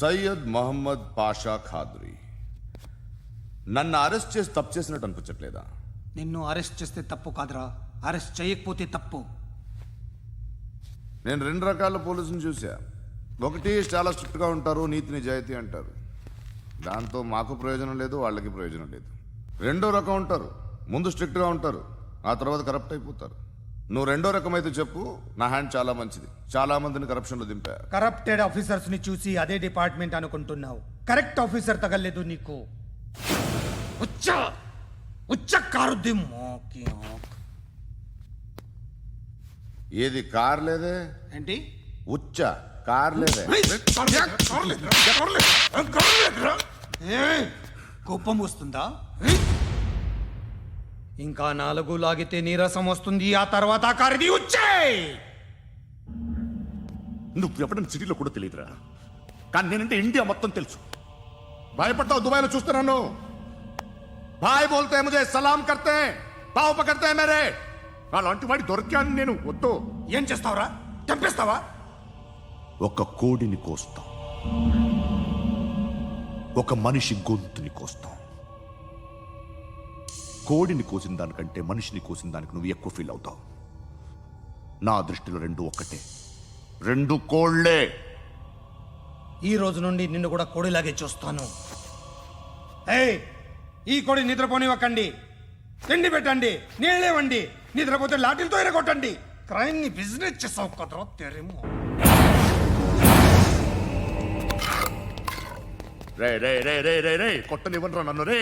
సయ్యద్ మహమ్మద్ పాషా ఖాద్రీ. నన్ను అరెస్ట్ చేసి తప్పు చేసినట్టు అనిపించట్లేదా? నిన్ను అరెస్ట్ చేస్తే తప్పు కాదురా, అరెస్ట్ చేయకపోతే తప్పు. నేను రెండు రకాల పోలీసుని చూసా. ఒకటి చాలా స్ట్రిక్ట్గా ఉంటారు, నీతి నిజాయితీ అంటారు, దాంతో మాకు ప్రయోజనం లేదు, వాళ్ళకి ప్రయోజనం లేదు. రెండో రకం ఉంటారు, ముందు స్ట్రిక్ట్గా ఉంటారు, ఆ తర్వాత కరప్ట్ అయిపోతారు. నువ్వు రెండో రకం అయితే చెప్పు, నా హ్యాండ్ చాలా మంచిది, చాలా మందిని కరప్షన్లో దింపా. కరప్టెడ్ ఆఫీసర్స్ ని చూసి అదే డిపార్ట్మెంట్ అనుకుంటున్నావు. కరెక్ట్ ఆఫీసర్ తగలేదు నీకు. ఉచ్చ ఉచ్చ కారుద్ది మోకి ఆంఖ్. ఏది కార్ లేదే? ఏంటి? ఉచ్చ కార్ లేదే? ఏయ్, కోపం వస్తుందా? ఇంకా 4 లాగితే నీరసం వస్తుంది, ఆ తర్వాత కారిది ఉచ్చే. నువ్వు ఎప్పుడైనా సిటీలో కూడా తెలియదురా, కానీ నేనంటే ఇండియా మొత్తం తెలుసు. భయపడతావు? దుబాయ్లో చూస్తున్నాను. భాయ్ బోల్తే ముజే సలాం కర్తే, పావు పకర్తే మేరే. అలాంటి వాడి దొరికాను నేను. వద్దు. ఏం చేస్తావురా? చంపేస్తావా? ఒక కోడిని కోస్తాం, ఒక మనిషి గొంతుని కోస్తాం. కోడిని కోసిన దానికంటే మనిషిని కోసిన దానికి నువ్వు ఎక్కువ ఫీల్ అవుతావు. నా దృష్టిలో రెండు ఒక్కటే, రెండు కోళ్లే. ఈ రోజు నుండి నిన్ను కూడా కోడిలాగే చూస్తాను. ఏయ్, ఈ కోడి నిద్రపోనివ్వకండి. తిండి పెట్టండి, నీళ్ళేవండి. నిద్రపోతే లాఠీలతో ఎరగొట్టండి. క్రైమ్ ని బిజినెస్ చేసావు కదరా తెరేమో. రే రే రే రే రే రే కొట్టనివ్వనరా నన్ను. రే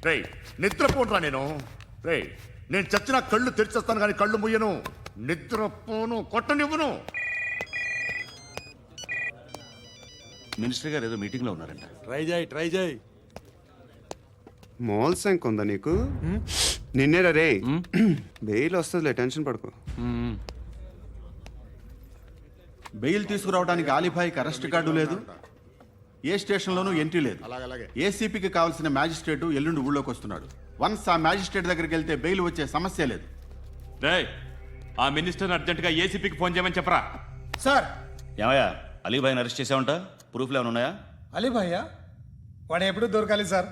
రే నిద్రపోనరా నేను. రే నేను చచ్చిన కళ్ళు తెరిచేస్తాను కానీ కళ్ళు ముయ్యను. నిద్రపోను, కొట్టనివ్వను. మినిస్టర్ గారు ఏదో మీటింగ్ లో ఉన్నారంట. ట్రై చేయి. మోల్ సంక్ ఉందా నీకు? నిన్నేరా రే. బెయిల్ వస్తుందిలే, టెన్షన్ పడుకో. బెయిల్ తీసుకురావడానికి ఆలిభాయికి అరెస్ట్ కార్డు లేదు, ఏ స్టేషన్లోనూ ఎంట్రీ లేదు. ఏసీపీకి కావాల్సిన మ్యాజిస్ట్రేటు ఎల్లుండి ఊళ్ళోకి వస్తున్నాడు. వన్స్ ఆ మ్యాజిస్ట్రేట్ దగ్గరికి వెళ్తే బెయిల్ వచ్చే సమస్య లేదు. రేయ్, ఆ మినిస్టర్ అర్జెంటుగా ఏసీపీకి ఫోన్ చేయమని చెప్పరా. సార్. ఏమయ్యా, అలీభాయిని అరెస్ట్ చేసావంట? ప్రూఫ్లు ఏమైనా ఉన్నాయా? అలీ భయ్యా, వాడు ఎప్పుడు దొరకాలి సార్.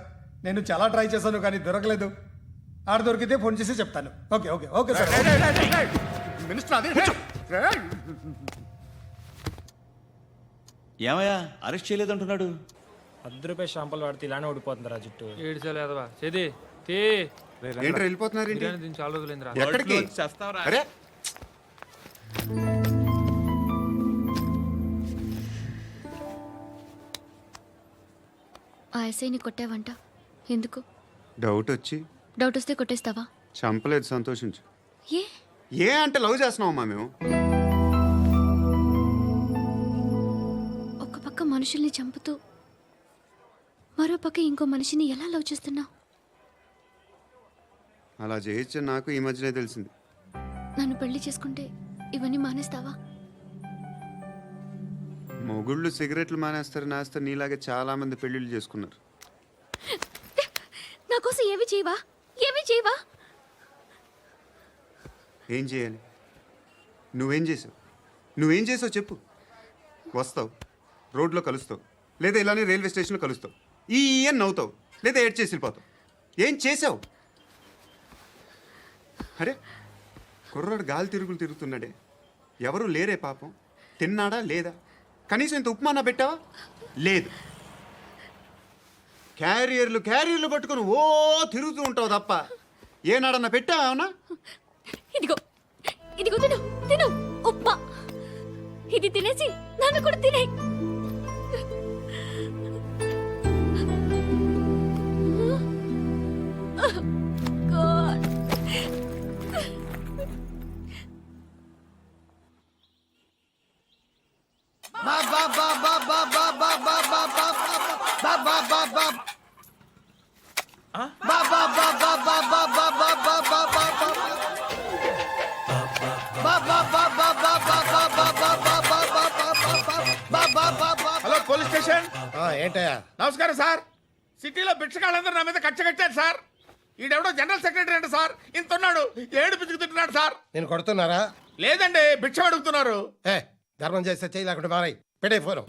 నేను చాలా ట్రై చేశాను కానీ దొరకలేదు. ఆడ దొరికితే ఫోన్ చేసి చెప్తాను. Okay okay okay sir. Minister అదే. ఏమయ్యా, అరెస్ట్ చేయలేదంటున్నాడు? ₹10 షాంపులు వాడితే ఇలానే ఓడిపోతుందిరా జుట్టు. ఏడ్చలేదవా చేది తీ. ఏంట్రా వెళ్ళిపోతున్నారు? దీన్ని చాలా రోజులైందిరా. ఎక్కడికి? అరే ఆ ఎస్ఐని కొట్టావంట, ఎందుకు? డౌట్ వచ్చి. డౌట్ వస్తే కొట్టేస్తావా? చంపలేదు, సంతోషించు. ఏ ఏ అంటే లవ్ చేస్తున్నావమ్మా మేము. ఒక పక్క మనుషుల్ని చంపుతూ మరో పక్క ఇంకో మనిషిని ఎలా లవ్ చేస్తున్నావు? అలా చేయొచ్చు నాకు ఈ మధ్యనే తెలిసింది. నన్ను పెళ్లి చేసుకుంటే ఇవన్నీ మానేస్తావా? మొగుళ్ళు సిగరెట్లు మానేస్తారు, నేస్తారు. నీలాగే చాలా మంది పెళ్లిళ్ళు చేసుకున్నారు. నా కోసం ఏమి చేయవా? ఏమి చేయవా? ఏం చేయాలి? నువ్వేం చేసావు? నువ్వేం చేసావు చెప్పు. వస్తావు, రోడ్లో కలుస్తావు, లేదా ఇలానే రైల్వే స్టేషన్లో కలుస్తావు. ఈ అని నవ్వుతావు, లేదా ఏడ్ చేసి వెళ్ళిపోతావు. ఏం చేసావు? అరే కుర్రాడు గాలి తిరుగులు తిరుగుతున్నాడే, ఎవరు లేరే పాపం. తిన్నాడా లేదా? కనీసం ఇంత ఉప్మానా పెట్టావా? లేదు. క్యారియర్లు పట్టుకొని ఓ తిరుగుతూ ఉంటావు తప్ప ఏనాడన్నా పెట్టావా? అవునా? ఇదిగో ఇదిగో తిను తిను ఉప్మా. ఇది తినేసి నన్ను కూడా తినే. Hello police station. ఏంటయ్యా? నమస్కారం సార్. సిటీలో భిక్షగాళ్ళందరూ నా మీద కచ్చ కట్టారు సార్. ఈడెవడో జనరల్ సెక్రటరీ అంట సార్. ఇంత ఉన్నాడు, ఏడు పిచ్చుకు తింటున్నాడు సార్. నేను కొడుతున్నారా? లేదండి, భిక్ష అడుగుతున్నారు. ధర్మం చేస్తే చేయి, లేకుండా మారాయి. పెట్టే ఫోను.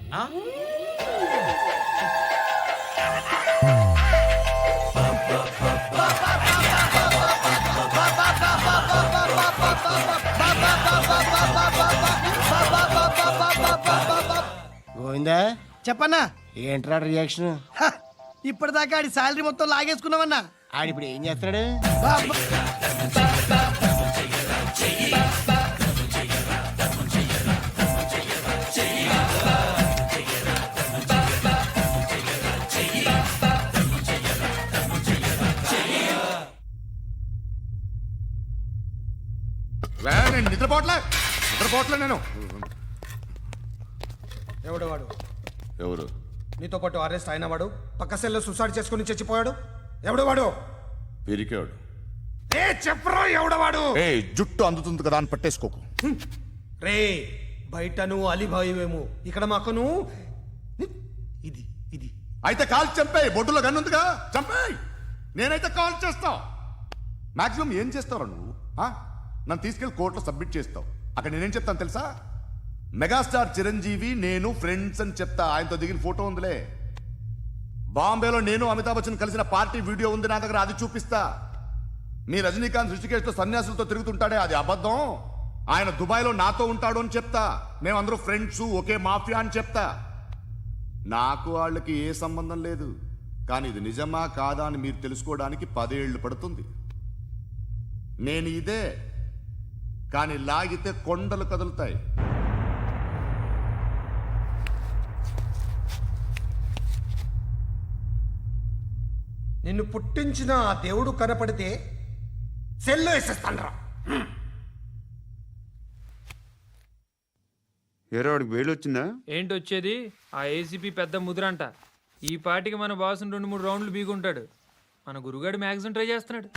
గోవిందా చెప్పన్నా ఏంట్రా రియాక్షన్ ఇప్పటిదాకా ఆడి శాలరీ మొత్తం లాగేసుకున్నావన్నా. ఆడిప్పుడు ఏం చేస్తున్నాడు? నేను నిద్రపోవట్లే నేను. ఎవడు వాడు? ఎవరు? నీతో పాటు అరెస్ట్ అయిన వాడు, పక్క సెల్లో సూసైడ్ చేసుకుని చచ్చిపోయాడు. ఎవడు వాడు? పిరికాడు. ఏ చెప్పరా ఎవడవాడు? ఏ జుట్టు అందుతుంది కదా అని పట్టేసుకోకు. రే బయట నువ్వు అలీబాయివేమో, ఇక్కడ మాకు నువ్వు ఇది ఇది అయితే కాల్ చంపేయి. బొడ్డులో గన్నుందిగా చంపేయి. నేనైతే కాల్ చేస్తా. మాక్సిమం ఏం చేస్తావు నువ్వు? నన్ను తీసుకెళ్లి కోర్టులో సబ్మిట్ చేస్తావు. అక్కడ నేనేం చెప్తాను తెలుసా? మెగాస్టార్ చిరంజీవి నేను ఫ్రెండ్స్ అని చెప్తా. ఆయనతో దిగిన ఫోటో ఉందిలే. బాంబేలో నేను అమితాబ్ బచ్చన్ కలిసిన పార్టీ వీడియో ఉంది నా దగ్గర, అది చూపిస్తా. మీ రజనీకాంత్ ఋషికేష్తో సన్యాసులతో తిరుగుతుంటాడే, అది అబద్ధం. ఆయన దుబాయ్లో నాతో ఉంటాడు అని చెప్తా. మేమందరూ ఫ్రెండ్స్, ఒకే మాఫియా అని చెప్తా. నాకు వాళ్ళకి ఏ సంబంధం లేదు. కానీ ఇది నిజమా కాదా అని మీరు తెలుసుకోవడానికి 10 ఏళ్ళు పడుతుంది. నేను ఇదే, కానీ లాగితే కొండలు కదులుతాయి. నిన్ను పుట్టించిన ఆ దేవుడు కనపడితే సెల్లో వేసేస్తానరా. ఏరా వాడికి వేలు వచ్చిందా? ఏంటి వచ్చేది? ఆ ఏసీపీ పెద్ద ముద్రంట. ఈ పాటికి మన బాసుని 2-3 రౌండ్లు బీగుంటాడు. మన గురుగాడు మ్యాగజైన్ ట్రై చేస్తున్నాడు.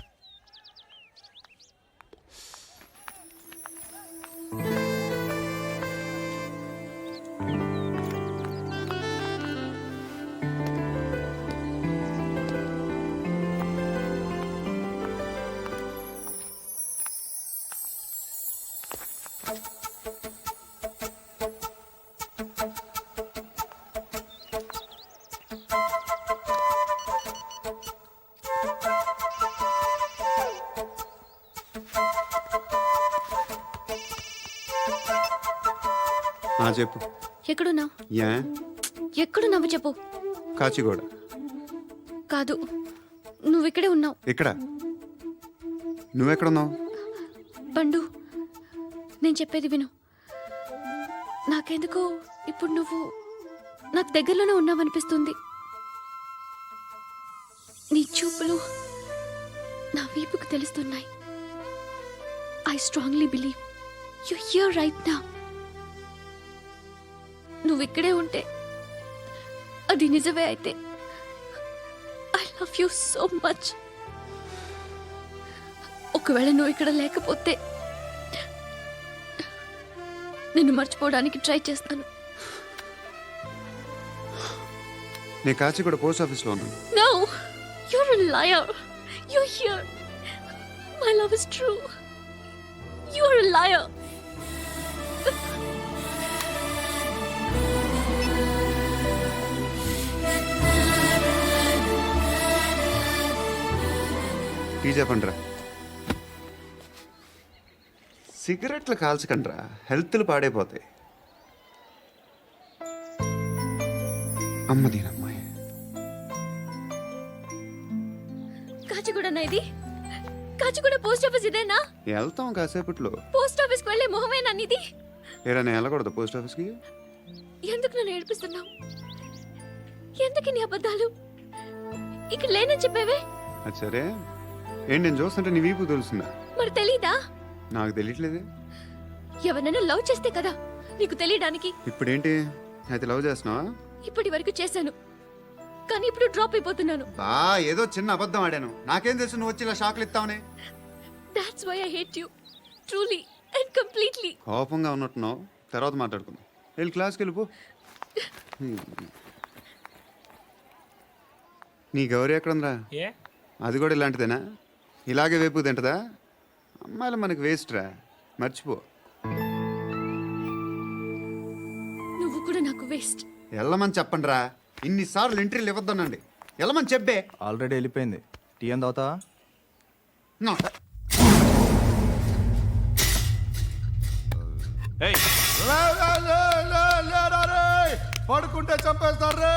చెప్పు. ఎక్కడున్నావు? యా ఎక్కడున్నావు చెప్పు. కాచిగూడ. కాదు, నువ్వు ఇక్కడే ఉన్నావు. ఎక్కడ? నువ్వెక్కడున్నావు? పండు, నేను చెప్పేది విను. నాకెందుకో ఇప్పుడు నువ్వు నాకు దగ్గరలోనే ఉన్నావనిపిస్తుంది. నీ చూపులు నా వీపుకు తెలుస్తున్నాయి. I strongly believe you here right now. నువ్వు ఇక్కడే ఉంటే అది నిజమే అయితే I love you so much. ఒకవేళ నువ్వు ఇక్కడ లేకపోతే నిన్ను మర్చిపోవడానికి ట్రై చేస్తాను. నేను కాచిగూడ పోస్ట్ ఆఫీస్లో ఉన్నాను. No, you're a liar. You're here. My love is true. You're a liar. Tea చెప్పండిరా. సిగరెట్లు కాల్చకండ్రా, హెల్త్లు పాడైపోతాయి. అమ్మదీనమ్మాయి. కాచిగూడనా ఇది? కాచిగూడ పోస్ట్ ఆఫీస్ ఇదేనా? వెళ్తాం కాసేపట్లో. పోస్ట్ ఆఫీస్కి వెళ్ళే మొహమేనా నీది? ఏరా నేను వెళ్ళకూడదు పోస్ట్ ఆఫీస్కి? ఎందుకు నన్ను ఏడిపిస్తున్నావు? ఎందుకు నీ అబద్ధాలు? ఇక్కడ లేనని చెప్పేవే. అది సరే, ఏంటి నేను చూస్తుంటే నీ వీపు తెలుస్తుందా? మరి తెలీదా? నాకు తెలియట్లేదే. ఎవరైనా లవ్ చేస్తే కదా నీకు తెలియడానికి. ఇప్పుడేంటి అయితే లవ్ చేస్తున్నావా? ఇప్పటి వరకు చేశాను, కానీ ఇప్పుడు డ్రాప్ అయిపోతున్నాను. ఏదో చిన్న అబద్ధం ఆడాను. నాకేం తెలుసు నువ్వు వచ్చి ఇలా షాక్లు ఇస్తావనే. That's why I hate you. Truly and completely. కోపంగా ఉన్నట్టున్నావు, తర్వాత మాట్లాడుకుందాం. వెళ్ళి క్లాస్కి వెళ్ళిపో. నీ గౌరీ ఎక్కడుందిరా? ఏ అది కూడా ఇలాంటిదేనా? ఇలాగే వేపు తింటదా? అమ్మాయిలు మనకి వేస్ట్ రా, మర్చిపో. నువ్వు కూడా నాకు వేస్ట్. వెళ్ళమని చెప్పండి రా. ఇన్నిసార్లు ఎంట్రీలు ఇవ్వద్దనండి. వెళ్ళమని చెప్పే. ఆల్రెడీ వెళ్ళిపోయింది. టీ ఏం తాగుతావా? ఏయ్, పడుకుంటే చంపేస్తారు రే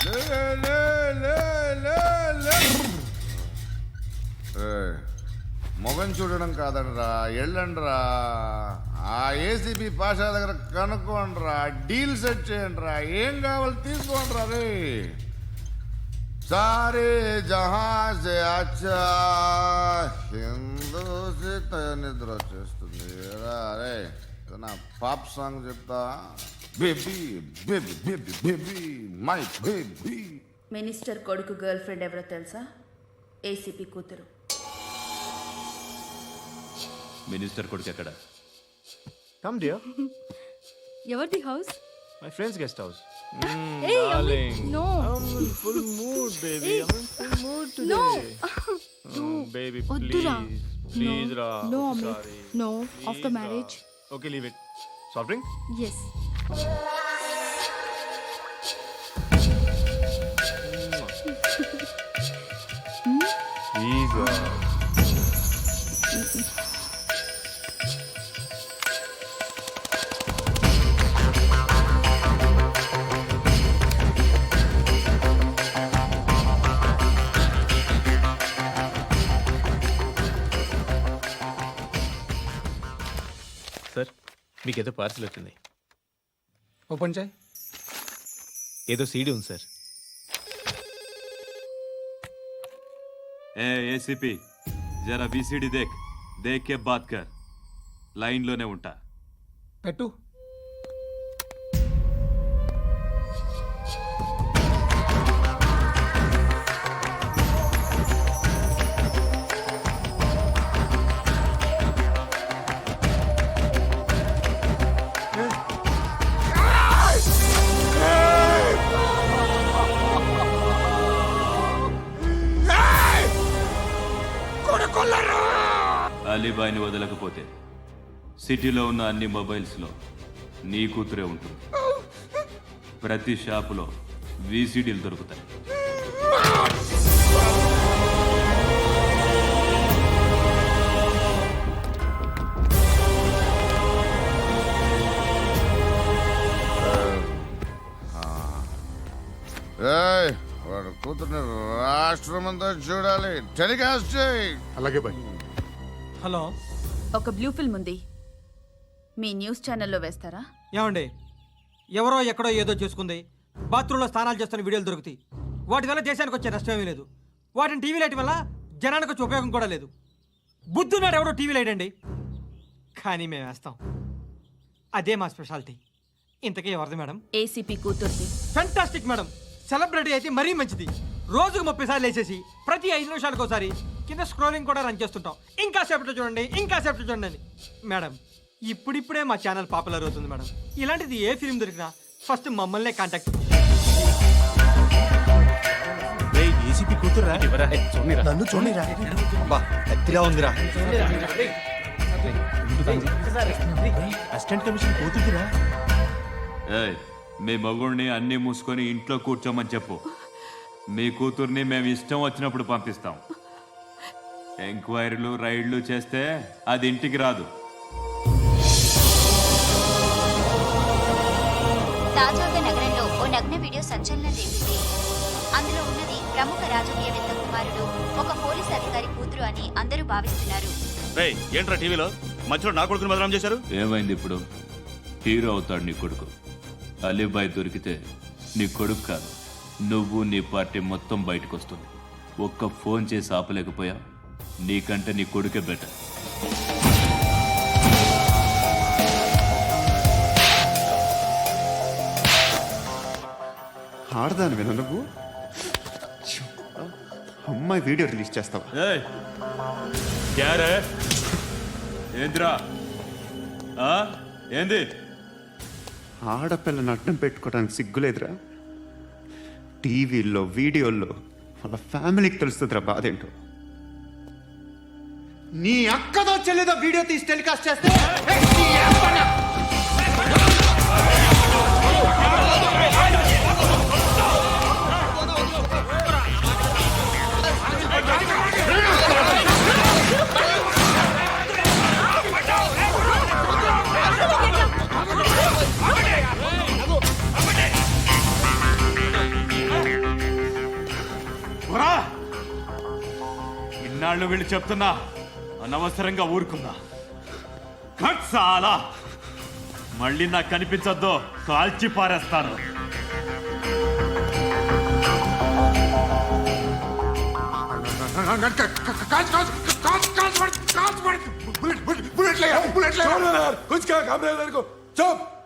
లే, లే, లే, లే, లే. ఏయ్, మొగం చూడడం కాదండ్రా వెళ్ళండ్రా ఆ ఏసీబీ పాషా దగ్గర కనుక్కోండ్రా డీల్ సెట్ చేయండిరా ఏం కావాలి తీసుకోండిరా రే సారే జహా సే అచ్చా హిందూసిత నిద్ర వచ్చేస్తుంది రే నా పాప్ సాంగ్ చెప్తా baby baby baby baby my baby minister కొడుకు గర్ల్ ఫ్రెండ్ ఎవరో తెలుసా? ఏసీపీ కూతురు. మినిస్టర్ కొడుకు ఎక్కడ? Come dear. ఎవరిది house? My friends guest house. No full mood baby. Full mood no baby వద్దురా. ప్లీజ్ రా. No Amit no after marriage. Okay leave it. Soft drink? Yes please రా. Sir మీకేదో పార్సిల్ వచ్చింది. Open చేయి. ఏదో సీడీ ఉంది sir. ఏ ఏసీపీ జరా బీసీడీ దేక్ దేక్ కే బాత్ కర్. లైన్లోనే ఉంటా. పెట్టు. అలీబాయిని వదలకపోతే సిటీలో ఉన్న అన్ని మొబైల్స్లో నీ కూతురే ఉంటుంది. ప్రతి షాపులో వీసీడీలు దొరుకుతాయి. ఏయ్, వాడు కూతుర్ని రాష్ట్రం అంతా చూడాలి టెలికాస్ట్ చేయి. అలాగే బాయ్. హలో ఒక బ్లూ ఫిల్మ్ ఉంది, మీ న్యూస్ ఛానల్లో వేస్తారా? ఏమండి ఎవరో ఎక్కడో ఏదో చేసుకుంది, బాత్రూంలో స్నానాలు చేస్తున్న వీడియోలు దొరుకుతాయి. వాటి వల్ల దేశానికి వచ్చే నష్టం ఏమీ లేదు. వాటిని టీవీ లైట్ వల్ల జనానికి వచ్చే ఉపయోగం కూడా లేదు. బుద్ధున్నాడు ఎవడో టీవీ లైట్ అండి, కానీ మేము వేస్తాం. అదే మా స్పెషాలిటీ. ఇంతకీ ఎవరిది మేడం? ఏసీపీ కూతుర్ది. Fantastic madam. సెలబ్రిటీ అయితే మరీ మంచిది. రోజుకు 30 సార్లు వేసేసి ప్రతి 5 నిమిషాలకు ఒకసారి కింద స్క్రోలింగ్ కూడా రన్ చేస్తుంటాం. ఇంకా సేపట్లో చూడండి, ఇంకా సేపట్లో చూడండి అని. మేడం ఇప్పుడిప్పుడే మా ఛానల్ పాపులర్ అవుతుంది మేడం. ఇలాంటిది ఏ ఫిల్మ్ దొరికినా ఫస్ట్ మమ్మల్నే కాంటాక్ట్. ఏసీపీ కూతురా? నన్ను చూడరా బా ఎత్తిగా ఉందిరా. అసిస్టెంట్ కమిషన్ కూతురురా? ఏయ్, మీ మగుడిని అన్నీ మూసుకొని ఇంట్లో కూర్చోమని చెప్పు. మీ కూతుర్ని మేము ఇష్టం వచ్చినప్పుడు పంపిస్తాం. ఎంక్వైరీలు రైడ్లు చేస్తే అది ఇంటికి రాదు. తాజాగా నగరంలో ఓ నగ్న వీడియో సంచలనం రేపింది. అందులో ఉన్నది ప్రముఖ రాజకీయవేత్త కుమారుడు, ఒక పోలీస్ అధికారి కూతురు అని అందరూ భావిస్తున్నారు. ఏంట్రా టీవీలో మధ్యలో నా కొడుకుని బదనాం చేశారు? ఏమైంది ఇప్పుడు? హీరో అవుతాడు నీ కొడుకు. అలీబాయ్ దొరికితే నీ కొడుకు కాదు, నువ్వు నీ పార్టీ మొత్తం బయటకు వస్తుంది. ఒక్క ఫోన్ చేసి ఆపలేకపోయా, నీకంటే నీ కొడుకే బెటర్. ఆడదానివేనా నువ్వు? అమ్మాయి వీడియో రిలీజ్ చేస్తావా? ఏంద్రా ఏంది? ఆడపిల్లని అడ్డం పెట్టుకోవడానికి సిగ్గులేదురా? టీవీల్లో వీడియోల్లో వాళ్ళ ఫ్యామిలీకి తెలుస్తుందిరా బాధేంటో. నీ అక్కదో చెల్లిదో వీడియో తీసి టెలికాస్ట్ చేస్తే వాళ్ళు వీళ్ళు చెప్తున్నా అనవసరంగా ఊరుకుందా కట్ చాలా మళ్ళీ నాకు కనిపించొద్దు కాల్చి పారేస్తాను कुछ क्या घबरा को चुप